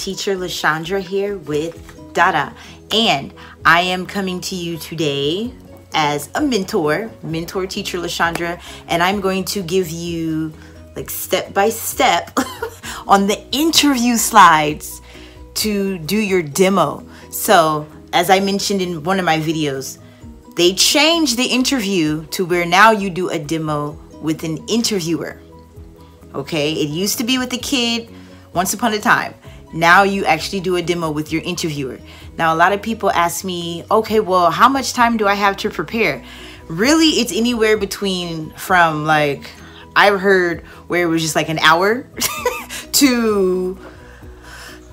Teacher LaShundra here with DaDa, and I am coming to you today as a mentor teacher LaShundra, and I'm going to give you like step by step on the interview slides to do your demo. So as I mentioned in one of my videos, they changed the interview to where now you do a demo with an interviewer. Okay, it used to be with the kid once upon a time. Now you actually do a demo with your interviewer. Now a lot of people ask me, okay, well, how much time do I have to prepare? Really, it's anywhere between from like, I've heard where it was just like an hour to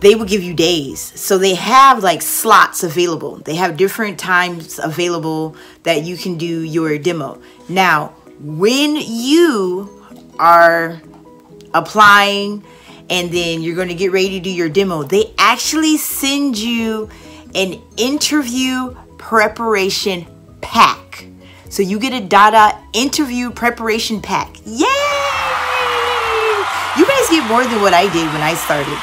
they will give you days. So they have like slots available. They have different times available that you can do your demo. Now, when you are applying and then you're going to get ready to do your demo, they actually send you an interview preparation pack. So you get a DaDa interview preparation pack. Yay! You guys get more than what I did when I started.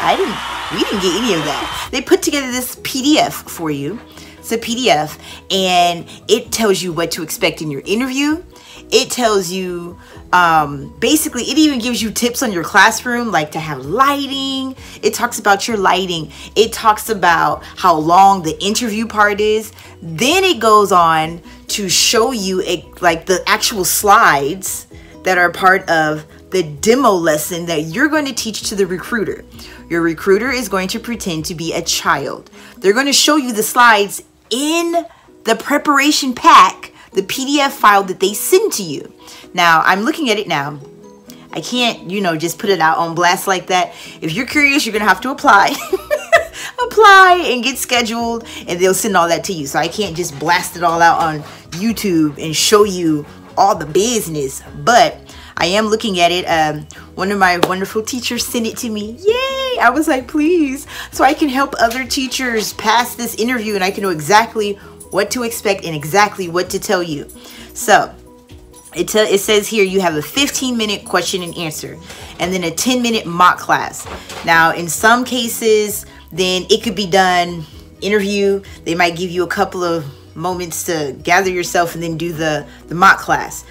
We didn't get any of that. They put together this PDF for you. It's a PDF, and it tells you what to expect in your interview. It tells you, basically, it even gives you tips on your classroom, like to have lighting. It talks about your lighting. It talks about how long the interview part is. Then it goes on to show you like the actual slides that are part of the demo lesson that you're going to teach to the recruiter. Your recruiter is going to pretend to be a child. They're going to show you the slides in the preparation pack, the PDF file that they send to you. Now, I'm looking at it now. I can't, just put it out on blast like that. If you're curious, you're going to have to apply. Apply and get scheduled, and they'll send all that to you. So I can't just blast it all out on YouTube and show you all the business. But I am looking at it. One of my wonderful teachers sent it to me. Yay! I was like, please. So I can help other teachers pass this interview, and I can know exactly what to expect and exactly what to tell you. So it says here you have a 15-minute question and answer, and then a 10-minute mock class. Now, in some cases, then it could be done interview. They might give you a couple of moments to gather yourself and then do the mock class.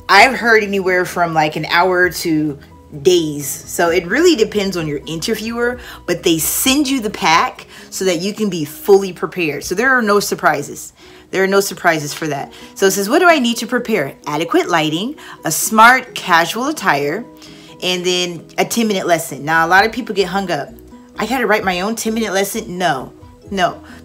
I've heard anywhere from like an hour to days. So it really depends on your interviewer, but they send you the pack so that you can be fully prepared. So there are no surprises. There are no surprises for that. So it says, what do I need to prepare? Adequate lighting, a smart casual attire, and then a 10-minute lesson. Now, a lot of people get hung up. I got to write my own 10-minute lesson? No.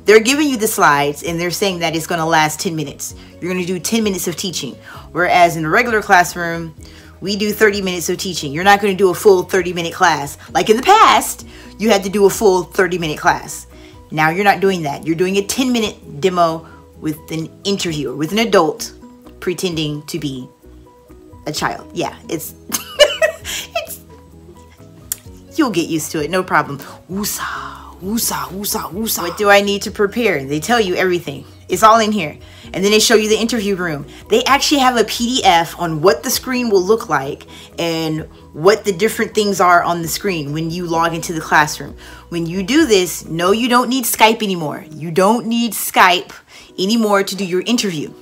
They're giving you the slides and they're saying that it's going to last 10 minutes. You're going to do 10 minutes of teaching. Whereas in a regular classroom, we do 30 minutes of teaching. You're not going to do a full 30-minute class. Like in the past, you had to do a full 30-minute class. Now you're not doing that. You're doing a 10-minute demo with an interviewer, with an adult pretending to be a child. Yeah, it's you'll get used to it, no problem. Woosah. What do I need to prepare? They tell you everything. It's all in here. And then they show you the interview room. They actually have a PDF on what the screen will look like and what the different things are on the screen when you log into the classroom. When you do this, no, you don't need Skype anymore. You don't need Skype anymore to do your interview.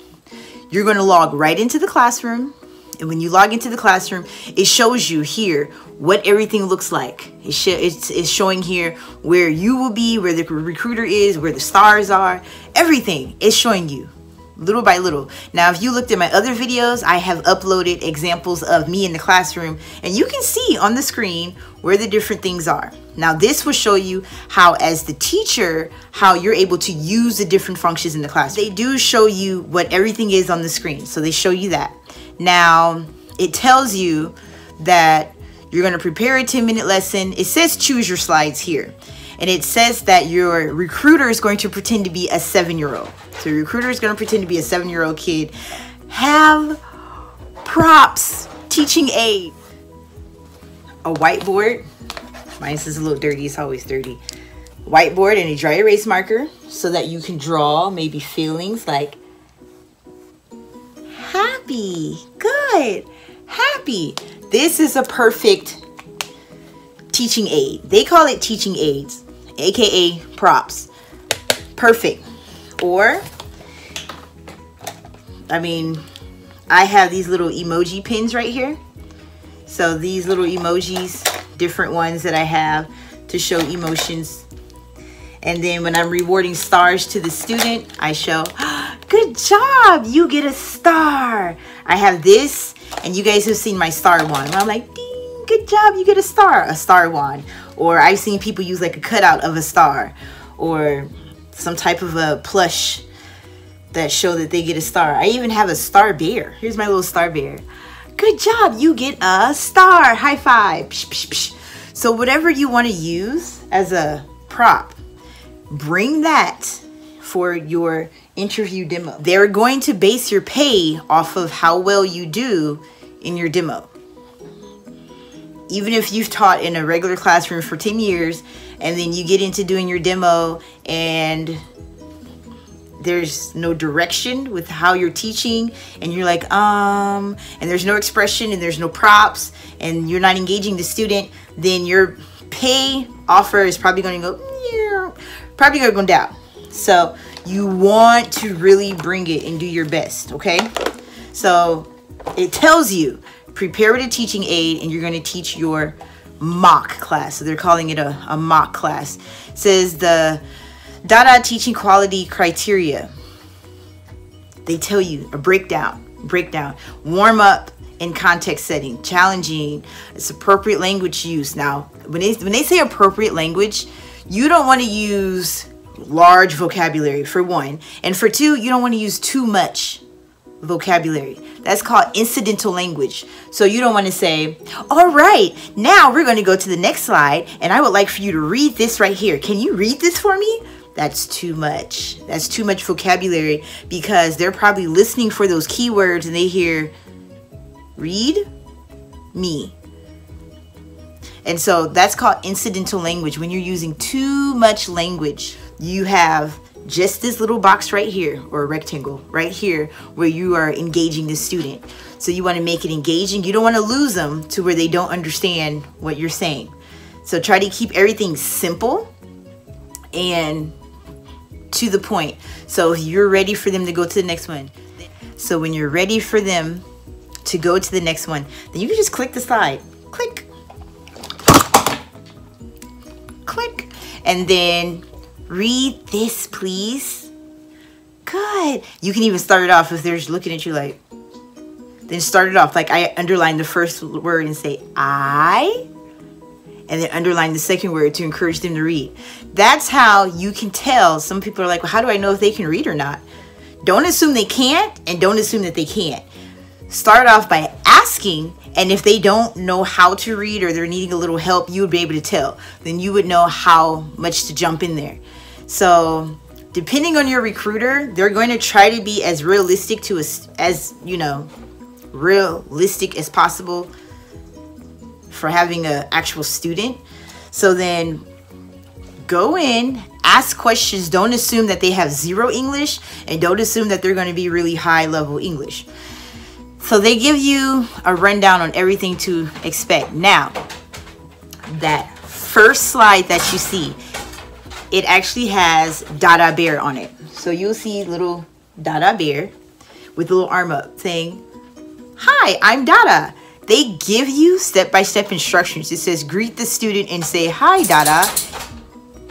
You're going to log right into the classroom. And when you log into the classroom, it shows you here what everything looks like. It's showing here where you will be, where the recruiter is, where the stars are. Everything is showing you little by little. Now, if you looked at my other videos, I have uploaded examples of me in the classroom, and you can see on the screen where the different things are. Now, this will show you how, as the teacher, how you're able to use the different functions in the class. They do show you what everything is on the screen, so they show you that. Now, it tells you that you're going to prepare a 10-minute lesson. It says choose your slides here. And it says that your recruiter is going to pretend to be a 7-year-old. So your recruiter is going to pretend to be a 7-year-old kid. Have props, teaching aid, a whiteboard. Mine is a little dirty. It's always dirty. Whiteboard and a dry erase marker so that you can draw maybe feelings like happy, good, happy. This is a perfect teaching aid. They call it teaching aids, aka props. Perfect. Or, I mean, I have these little emoji pins right here. So these little emojis, different ones that I have to show emotions. And then when I'm rewarding stars to the student, I show, good job, you get a star. I have this, and you guys have seen my star wand. I'm like, ding, good job, you get a star wand. Or I've seen people use like a cutout of a star, or some type of a plush that show that they get a star. I even have a star bear. Here's my little star bear. Good job, you get a star. High five. Psh, psh, psh. So whatever you want to use as a prop, bring that for your interview demo. They're going to base your pay off of how well you do in your demo. Even if you've taught in a regular classroom for 10 years and then you get into doing your demo and there's no direction with how you're teaching, and you're like, and there's no expression and there's no props and you're not engaging the student, then your pay offer is probably going to go down. So you want to really bring it and do your best, okay? So it tells you, prepare with a teaching aid, and you're going to teach your mock class. So they're calling it a mock class. It says the DaDa teaching quality criteria. They tell you a breakdown, warm up in context setting, challenging, it's appropriate language use. Now, when they say appropriate language, you don't want to use large vocabulary, for one. And for two, you don't want to use too much vocabulary. That's called incidental language. So you don't want to say, all right, now we're going to go to the next slide, and I would like for you to read this right here. Can you read this for me? That's too much. That's too much vocabulary, because they're probably listening for those keywords and they hear, read me. And so that's called incidental language. When you're using too much language, you have just this little box right here, or a rectangle right here, where you are engaging the student. So you want to make it engaging. You don't want to lose them to where they don't understand what you're saying. So try to keep everything simple and to the point. So if you're ready for them to go to the next one. So when you're ready for them to go to the next one, then you can just click the slide. Click. Click. And then read this, please. Good. You can even start it off if they're just looking at you like, then start it off like I underline the first word and say I, and then underline the second word to encourage them to read. That's how you can tell. Some people are like, well, how do I know if they can read or not? Don't assume they can't, and don't assume that they can't. Start off by asking, and if they don't know how to read or they're needing a little help, you would be able to tell. Then you would know how much to jump in there. So depending on your recruiter, they're going to try to be as realistic to as you know, realistic as possible for having an actual student. So then go in, ask questions. Don't assume that they have zero English, and don't assume that they're going to be really high level English. So they give you a rundown on everything to expect. Now, that first slide that you see, it actually has DaDa Bear on it. So you'll see little DaDa Bear with a little arm up saying, hi, I'm DaDa. They give you step-by-step instructions. It says, greet the student and say, hi, DaDa.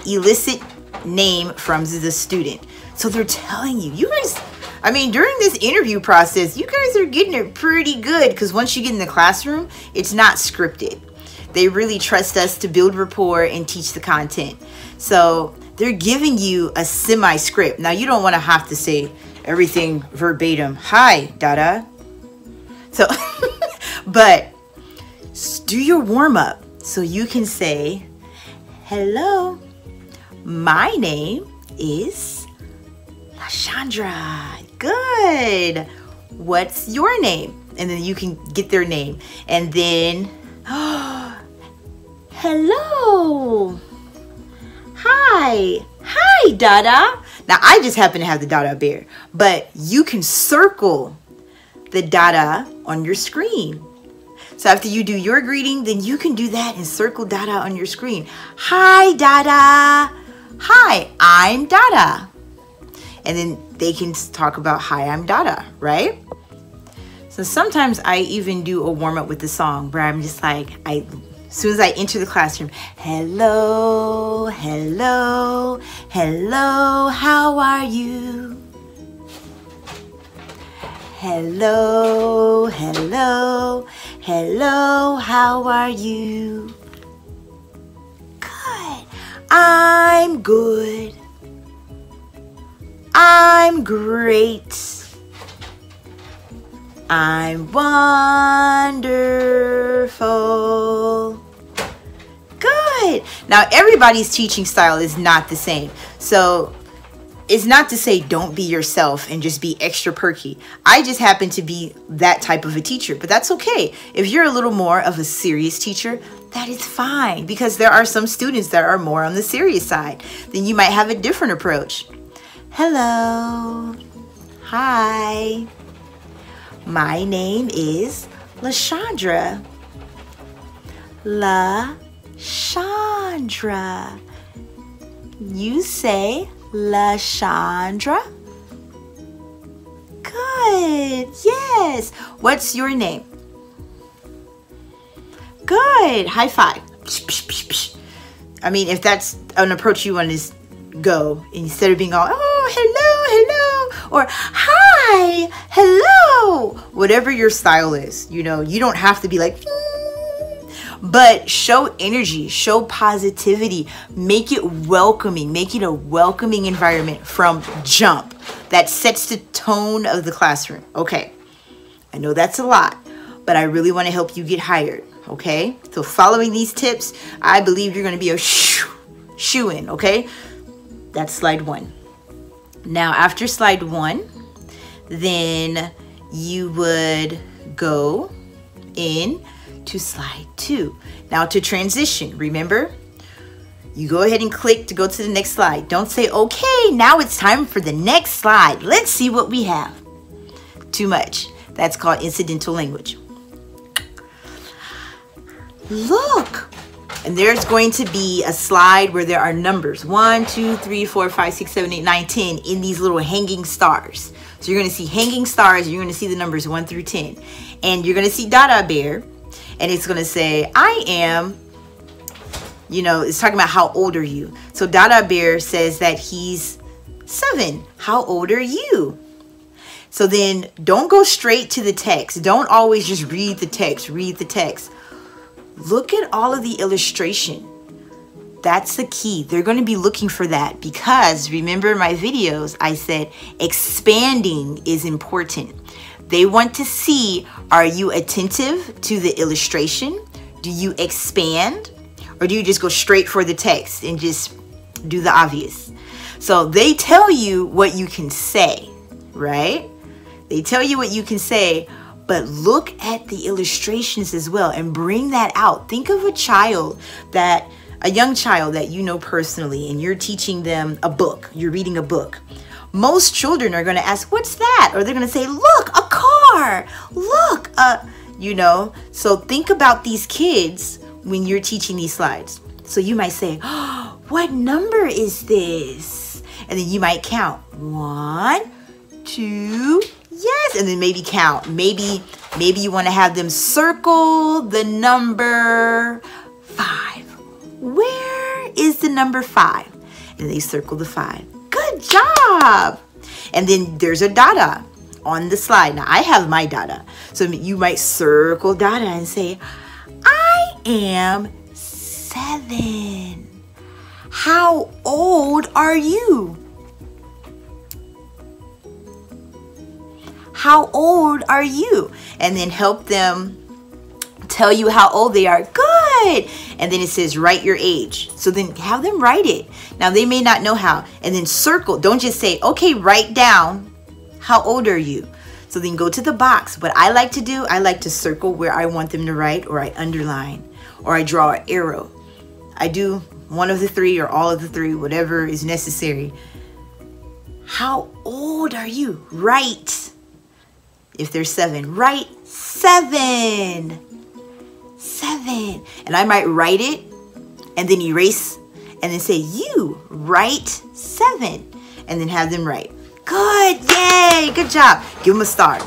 Elicit name from the student. So they're telling you, you guys, I mean, during this interview process, you guys are getting it pretty good, because once you get in the classroom, it's not scripted. They really trust us to build rapport and teach the content. So they're giving you a semi-script. Now, you don't want to have to say everything verbatim. Hi, DaDa. So, but do your warm-up. So you can say, hello, my name is LaShundra. Good. What's your name? And then you can get their name. And then, hello. Hi. Hi, DaDa. Now, I just happen to have the DaDa Bear, but you can circle the DaDa on your screen. So after you do your greeting, then you can do that and circle DaDa on your screen. Hi, DaDa. Hi, I'm DaDa. And then they can talk about, hi, I'm DaDa, right? So sometimes I even do a warm-up with the song where I'm just like, as soon as I enter the classroom, hello, hello, hello, how are you? Hello, hello, hello, how are you? Good. I'm good. I'm great. I'm wonderful. Good. Now, everybody's teaching style is not the same. So it's not to say don't be yourself and just be extra perky. I just happen to be that type of a teacher, but that's okay. If you're a little more of a serious teacher, that is fine, because there are some students that are more on the serious side. Then you might have a different approach. Hello. Hi. My name is LaShundra. LaShundra. You say LaShundra? Good. Yes. What's your name? Good. High five. I mean, if that's an approach you want to go, instead of being all, oh, hello, hello, or hi, hello, whatever your style is, you know, you don't have to be like, but show energy, show positivity, make it welcoming, make it a welcoming environment from jump. That sets the tone of the classroom. Okay, I know that's a lot, but I really want to help you get hired. Okay, so following these tips, I believe you're going to be a shoo-in. Okay, that's slide 1. Now, after slide 1, then you would go in to slide 2. Now, to transition, remember, you go ahead and click to go to the next slide. Don't say, okay, now it's time for the next slide. Let's see what we have. Too much. That's called incidental language. Look, and there's going to be a slide where there are numbers 1, 2, 3, 4, 5, 6, 7, 8, 9, 10 in these little hanging stars. So you're going to see hanging stars. You're going to see the numbers 1 through 10, and you're going to see DaDa Bear, and it's going to say, I am, you know, it's talking about how old are you. So DaDa Bear says that he's 7. How old are you? So then don't go straight to the text. Don't always just read the text. Read the text. Look at all of the illustration. That's the key. They're going to be looking for that, because remember in my videos, I said expanding is important. They want to see, are you attentive to the illustration? Do you expand? Or do you just go straight for the text and just do the obvious? So they tell you what you can say, right? They tell you what you can say, but look at the illustrations as well and bring that out. Think of a young child that you know personally, and you're teaching them a book. You're reading a book. Most children are going to ask, what's that? Or they're going to say, look, a car. Look, you know. So think about these kids when you're teaching these slides. So you might say, oh, what number is this? And then you might count 1, 2, yes, and then maybe count. Maybe you want to have them circle the number 5. Where is the number 5? And they circle the 5. Good job. And then there's a DaDa on the slide. Now I have my DaDa. So you might circle DaDa and say, I am 7. How old are you? How old are you? And then help them tell you how old they are. Good. And then it says write your age. So then have them write it. Now they may not know how. And then circle. Don't just say, okay, write down how old are you. So then go to the box. What I like to do, I like to circle where I want them to write, or I underline, or I draw an arrow. I do one of the 3 or all of the 3, whatever is necessary. How old are you? Write. If there's 7, write 7. 7. And I might write it and then erase and then say, you write 7. And then have them write. Good, yay, good job. Give them a star.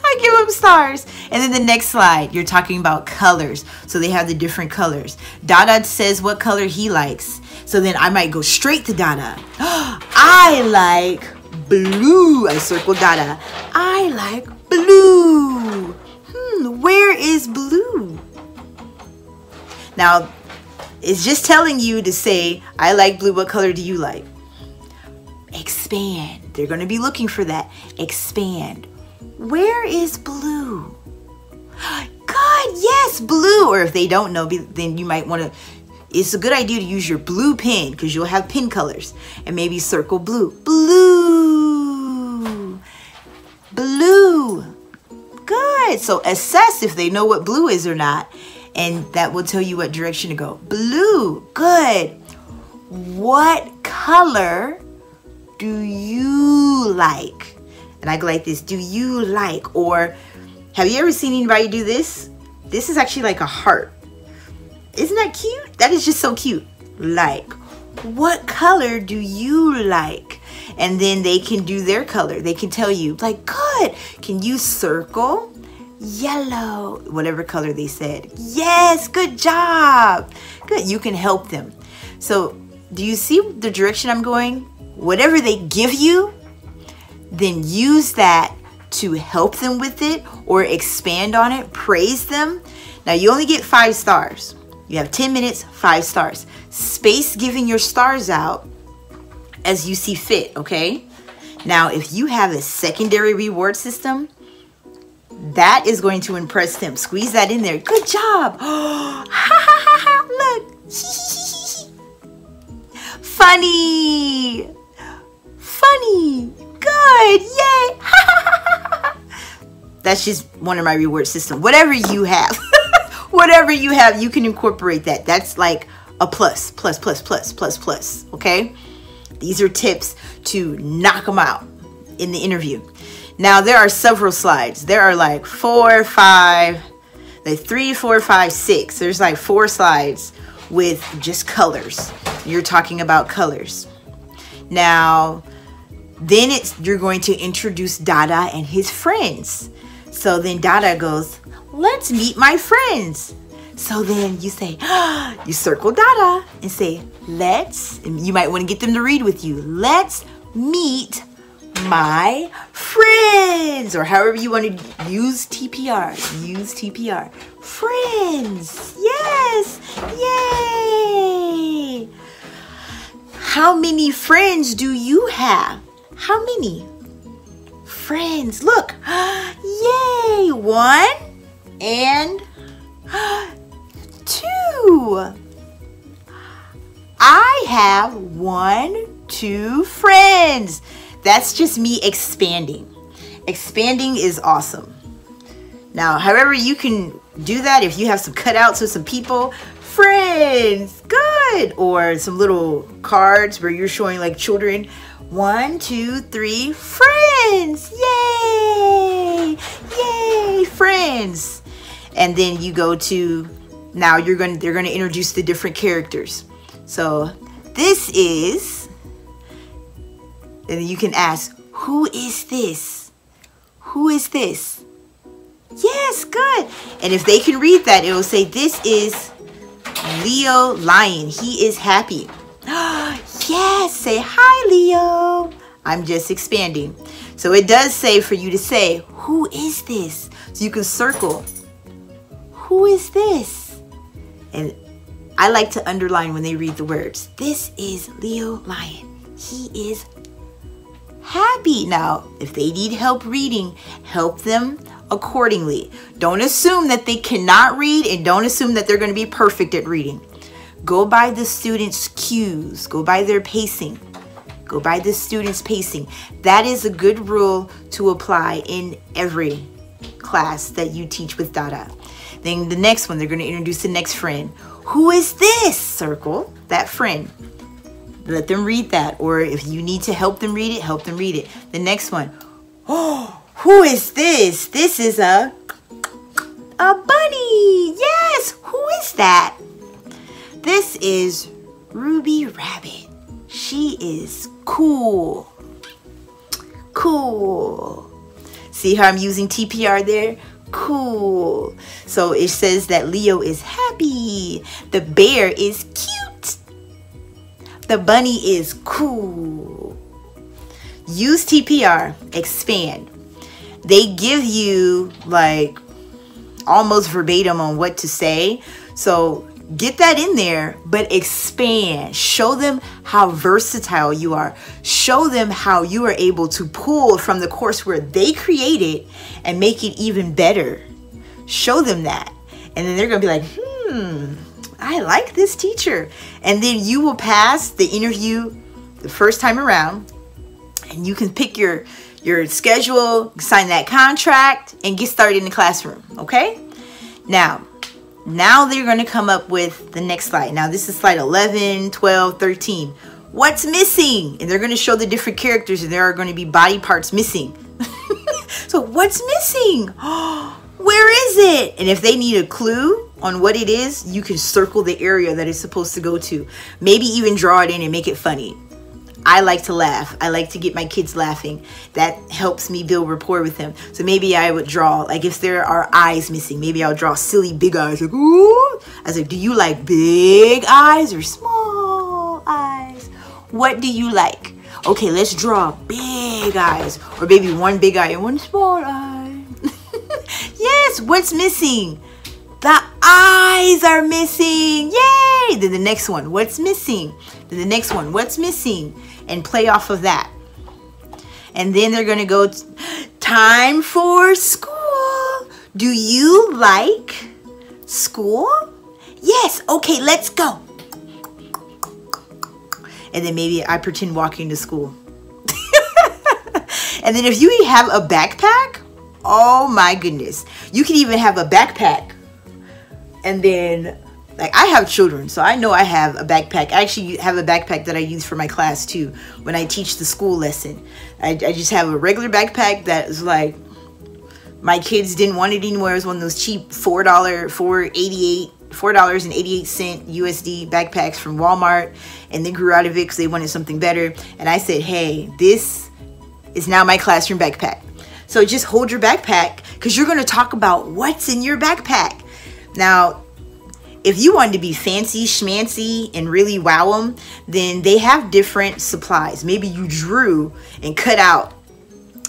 I give them stars. And then the next slide, you're talking about colors. So they have the different colors. DaDa says what color he likes. So then I might go straight to DaDa. I like blue. I circle DaDa. I like blue. Where is blue? Now, it's just telling you to say, I like blue. What color do you like? Expand. They're going to be looking for that. Expand. Where is blue? Good. Yes, blue. Or if they don't know, then you might want to, it's a good idea to use your blue pen because you'll have pen colors. And maybe circle blue. Blue. Blue. Good. So assess if they know what blue is or not. And that will tell you what direction to go. Blue. Good. What color do you like? And I go like this. Do you like? Or have you ever seen anybody do this? This is actually like a heart. Isn't that cute? That is just so cute. Like. What color do you like? And then they can do their color. They can tell you, like, good. Can you circle? Yellow, whatever color they said. Yes, good job. Good, you can help them. So do you see the direction I'm going? Whatever they give you, then use that to help them with it or expand on it, praise them. Now you only get 5 stars. You have 10 minutes, 5 stars. Space giving your stars out as you see fit, okay? Now, if you have a secondary reward system, that is going to impress them. Squeeze that in there. Good job. Ha ha ha ha. Look. Funny. Funny. Good. Yay. Ha ha ha ha. That's just one of my reward systems. Whatever you have. Whatever you have, you can incorporate that. That's like a plus. Okay? These are tips to knock them out in the interview. Now, there are several slides. There are like 4, 5, like 3, 4, 5, 6. There's like 4 slides with just colors. You're talking about colors. Now, then you're going to introduce DaDa and his friends. So then DaDa goes, let's meet my friends. So then you say, you circle DaDa and say, let's, and you might want to get them to read with you. Let's meet my friends, or however you want to use TPR. Use TPR. Friends. Yes. Yay. How many friends do you have? How many friends? Look. Yay. 1 and 2. I have 1, 2 friends. That's just me expanding. Expanding is awesome. Now, however you can do that, if you have some cutouts with some people, friends, good. Or some little cards where you're showing like children, 1, 2, 3, friends. Yay! Yay, friends. And then you go to, now they're going to introduce the different characters. So this is, and you can ask, who is this? Who is this? Yes, good. And if they can read that, it will say, this is Leo Lion. He is happy. Yes, say, hi, Leo. I'm just expanding. So it does say for you to say, who is this? So you can circle, who is this? And I like to underline when they read the words. This is Leo Lion. He is happy. Now, if they need help reading, help them accordingly. Don't assume that they cannot read, and don't assume that they're going to be perfect at reading. Go by the students' cues. Go by their pacing. Go by the students' pacing. That is a good rule to apply in every class that you teach with DaDa. Then the next one, they're going to introduce the next friend. Who is this? Circle that friend. Let them read that. Or if you need to help them read it, help them read it. The next one. Oh, who is this? This is a A bunny. Yes. Who is that? This is Ruby Rabbit. She is cool. Cool. See how I'm using TPR there? Cool. So it says that Leo is happy. The bear is cute. The bunny is cool. Use TPR. Expand. They give you like almost verbatim on what to say. So get that in there, but expand. Show them how versatile you are. Show them how you are able to pull from the courseware they created and make it even better. Show them that. And then they're going to be like, I like this teacher. And then you will pass the interview the first time around. And you can pick your schedule, sign that contract, and get started in the classroom. Okay? Now they're going to come up with the next slide. Now this is slide 11, 12, 13. What's missing? And they're going to show the different characters, and there are going to be body parts missing. So what's missing? Where is it? And if they need a clue on what it is, you can circle the area that it's supposed to go to. Maybe even draw it in and make it funny. I like to laugh. I like to get my kids laughing. That helps me build rapport with them. So maybe I would draw, like if there are eyes missing, maybe I'll draw silly big eyes. Like, ooh. I was like, do you like big eyes or small eyes? What do you like? Okay, let's draw big eyes. Or maybe one big eye and one small eye. Yes, what's missing? The eyes are missing. Yay! Then the next one, what's missing? Then the next one, what's missing? And play off of that. And then they're going to go, time for school. Do you like school? Yes. Okay, let's go. And then maybe I pretend walking to school. And then if you have a backpack, oh my goodness. You can even have a backpack. And then, like, I have children, so I know I have a backpack. I actually have a backpack that I use for my class too when I teach the school lesson. I just have a regular backpack that is like, my kids didn't want it anymore. It was one of those cheap $4.88 USD backpacks from Walmart, and they grew out of it because they wanted something better. And I said, hey, this is now my classroom backpack. So just hold your backpack, because you're going to talk about what's in your backpack. Now, if you wanted to be fancy schmancy and really wow them, then they have different supplies. Maybe you drew and cut out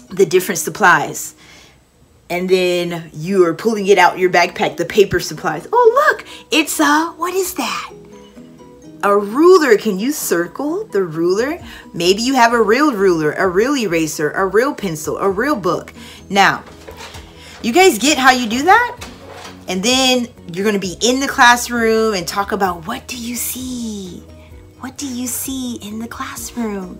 the different supplies, and then you are pulling it out your backpack, the paper supplies. Oh, look, it's what is that? A ruler. Can you circle the ruler? Maybe you have a real ruler, a real eraser, a real pencil, a real book. Now, you guys get how you do that? And then you're going to be in the classroom and talk about, what do you see? What do you see in the classroom?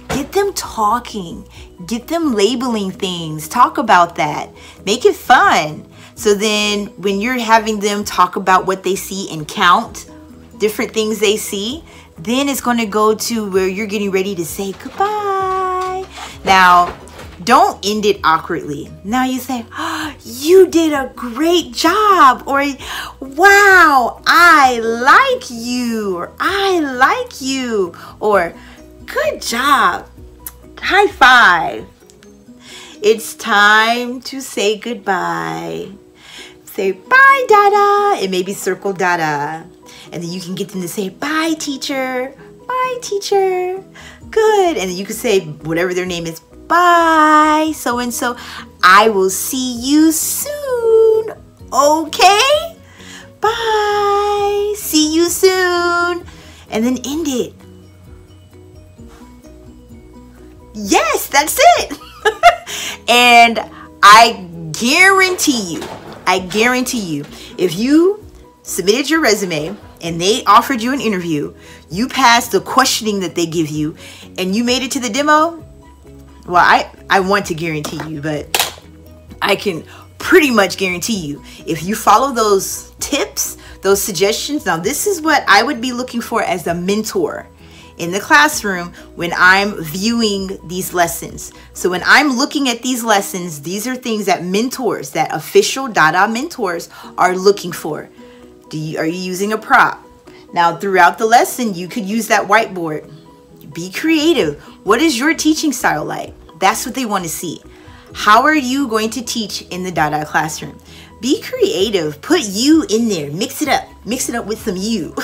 Get them talking. Get them labeling things. Talk about that. Make it fun. So then when you're having them talk about what they see and count different things they see, then it's going to go to where you're getting ready to say goodbye. Now, don't end it awkwardly. Now you say, oh, you did a great job, or wow, I like you, or I like you, or good job, high five. It's time to say goodbye. Say bye, DaDa, and maybe circle DaDa. And then you can get them to say, bye, teacher, bye, teacher, good. And then you can say whatever their name is, bye, so-and-so, I will see you soon, okay? Bye, see you soon. And then end it. Yes, that's it. And I guarantee you, if you submitted your resume and they offered you an interview, you passed the questioning that they give you, and you made it to the demo, well, I want to guarantee you, but I can pretty much guarantee you, if you follow those tips, those suggestions. Now, this is what I would be looking for as a mentor in the classroom when I'm viewing these lessons. So when I'm looking at these lessons, these are things that mentors, that official DaDa mentors are looking for. Are you using a prop? Now, throughout the lesson, you could use that whiteboard. Be creative. What is your teaching style like? That's what they want to see. How are you going to teach in the DaDa classroom? Be creative. Put you in there. Mix it up. Mix it up with some you.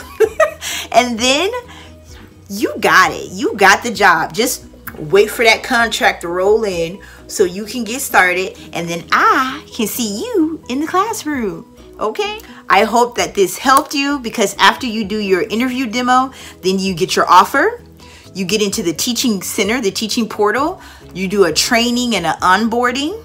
And then you got it. You got the job. Just wait for that contract to roll in so you can get started. And then I can see you in the classroom. Okay? I hope that this helped you, because after you do your interview demo, then you get your offer. You get into the teaching center, the teaching portal. You do a training and an onboarding.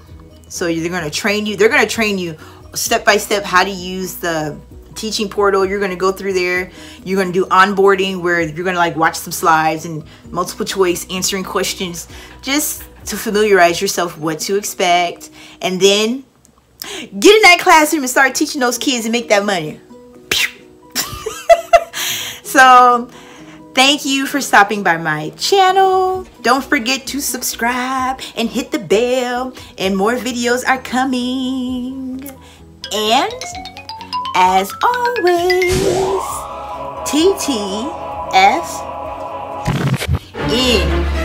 So they're going to train you. They're going to train you step by step how to use the teaching portal. You're going to go through there. You're going to do onboarding, where you're going to like watch some slides and multiple choice answering questions just to familiarize yourself what to expect. And then get in that classroom and start teaching those kids and make that money. So thank you for stopping by my channel. Don't forget to subscribe and hit the bell, and more videos are coming. And as always, TTF in.